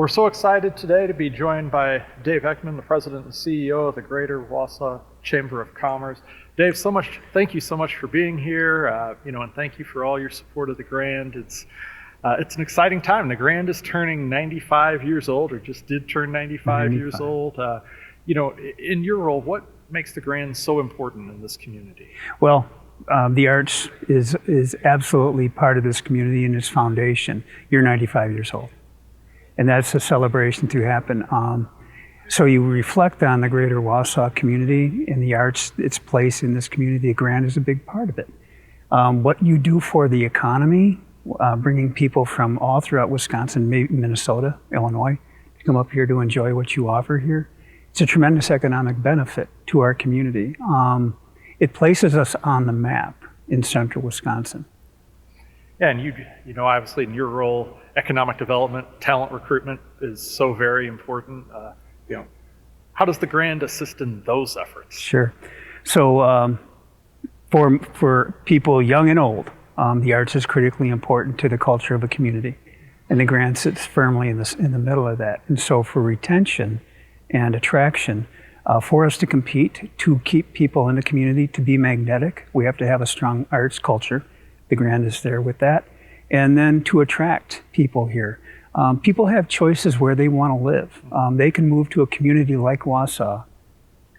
Well, we're so excited today to be joined by Dave Eckmann, the President and CEO of the Greater Wausau Chamber of Commerce. Dave, thank you so much for being here, and thank you for all your support of the Grand. It's an exciting time. The Grand is turning 95 years old, or just did turn 95 years old. In your role, what makes the Grand so important in this community? Well, the arts is absolutely part of this community and its foundation. You're 95 years old. And that's a celebration to happen. So you reflect on the Greater Wausau community and the arts, its place in this community. The Grand is a big part of it. What you do for the economy, bringing people from all throughout Wisconsin, maybe Minnesota, Illinois, to come up here to enjoy what you offer here, it's a tremendous economic benefit to our community. It places us on the map in central Wisconsin. Yeah, and you know, obviously in your role, economic development, talent recruitment is so very important. How does the Grand assist in those efforts? Sure. So for people young and old, the arts is critically important to the culture of a community, and the Grand sits firmly in the middle of that. And so for retention and attraction, for us to compete, to keep people in the community, to be magnetic, we have to have a strong arts culture. The Grand is there with that. And then to attract people here. People have choices where they want to live. They can move to a community like Wausau,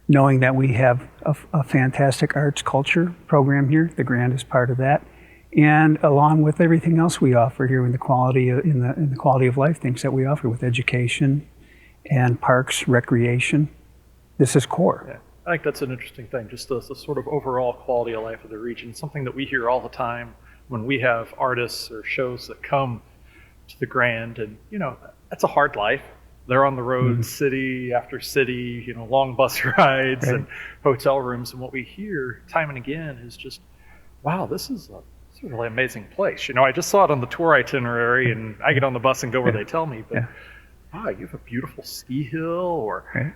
knowing that we have a fantastic arts culture program here. The Grand is part of that. And along with everything else we offer here in the quality of life things that we offer with education and parks, recreation, this is core. Yeah. I think that's an interesting thing, just the sort of overall quality of life of the region, something that we hear all the time when we have artists or shows that come to the Grand. And, that's a hard life. They're on the road, city after city, long bus rides and hotel rooms. And what we hear time and again is just, wow, this is a really amazing place. I just saw it on the tour itinerary, and I get on the bus and go where they tell me, but wow, you have a beautiful ski hill, or,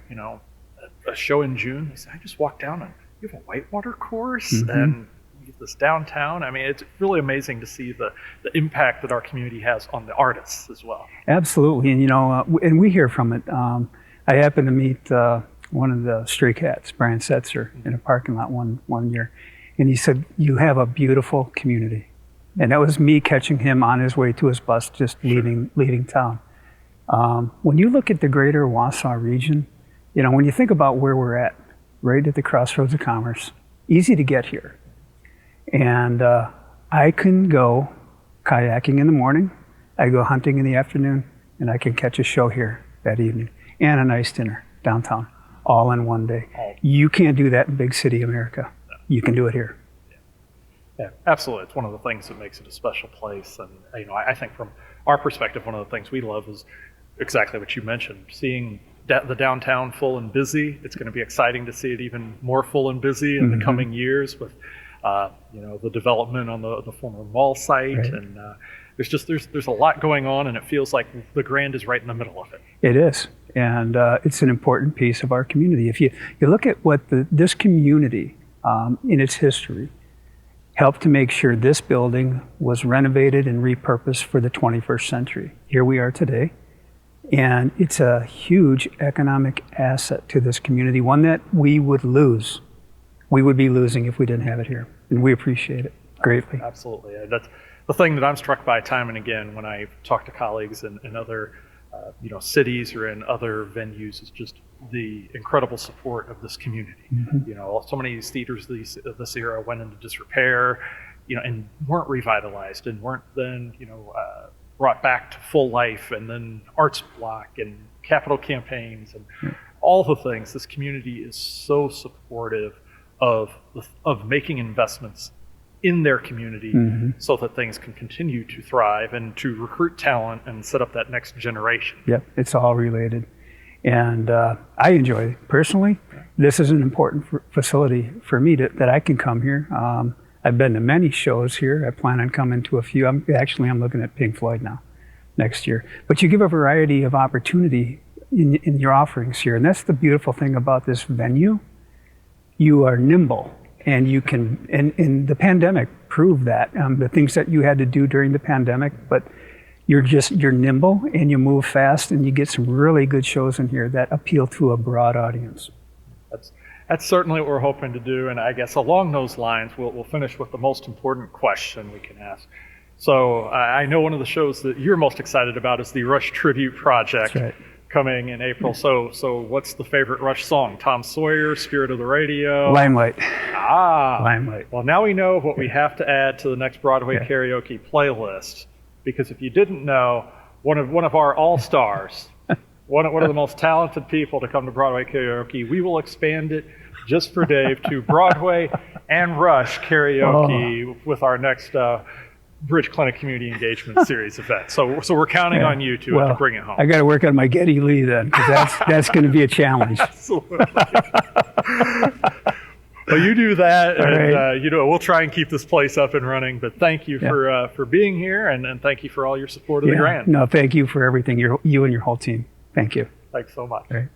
a show in June. They say, I just walked down and you have a whitewater course and you get this downtown. I mean, it's really amazing to see the impact that our community has on the artists as well. Absolutely. And, and we hear from it. I happened to meet one of the Stray Cats, Brian Setzer, in a parking lot one year. And he said, you have a beautiful community. And that was me catching him on his way to his bus, just leaving town. When you look at the Greater Wausau region, when you think about where we're at, right at the crossroads of commerce, easy to get here. And I can go kayaking in the morning, I go hunting in the afternoon, and I can catch a show here that evening, and a nice dinner downtown, all in one day. You can't do that in big city America. You can do it here. Yeah, absolutely. It's one of the things that makes it a special place. And I think from our perspective, one of the things we love is exactly what you mentioned, seeing the downtown full and busy. It's going to be exciting to see it even more full and busy in the coming years with the development on the former mall site. Right. And there's a lot going on, and it feels like the Grand is right in the middle of it. It is, and it's an important piece of our community. If you look at what this community in its history helped to make sure this building was renovated and repurposed for the 21st century. Here we are today. And it's a huge economic asset to this community, one that we would lose. We would be losing if we didn't have it here. And we appreciate it greatly. Absolutely. That's the thing that I'm struck by time and again when I talk to colleagues in other cities or in other venues, is just the incredible support of this community. So many of these theaters of this era went into disrepair, and weren't revitalized and weren't then, brought back to full life, and then arts block and capital campaigns and all the things. This community is so supportive of making investments in their community so that things can continue to thrive and to recruit talent and set up that next generation. Yep, it's all related. And I enjoy it personally. This is an important facility for me that I can come here. I've been to many shows here. I plan on coming to a few. I'm looking at Pink Floyd now next year. But you give a variety of opportunity in your offerings here. And that's the beautiful thing about this venue. You are nimble, and you can, and the pandemic proved that. The things that you had to do during the pandemic, but you're nimble and you move fast, and you get some really good shows in here that appeal to a broad audience. That's certainly what we're hoping to do, and I guess along those lines, we'll finish with the most important question we can ask. So I know one of the shows that you're most excited about is the Rush Tribute Project. That's right. Coming in April. So what's the favorite Rush song? Tom Sawyer, Spirit of the Radio? Limelight. Limelight. Well, now we know what we have to add to the next Broadway karaoke playlist, because if you didn't know, one of our all-stars, one of the most talented people to come to Broadway karaoke, we will expand it just for Dave to Broadway and Rush karaoke with our next Bridge Clinic Community Engagement Series event. So we're counting on you to bring it home. I got to work on my Geddy Lee then, because that's going to be a challenge. Absolutely. Well, you do that, and right. We'll try and keep this place up and running. But thank you for being here, and thank you for all your support of the Grand. No, thank you for everything. You and your whole team. Thank you. Thanks so much. All right.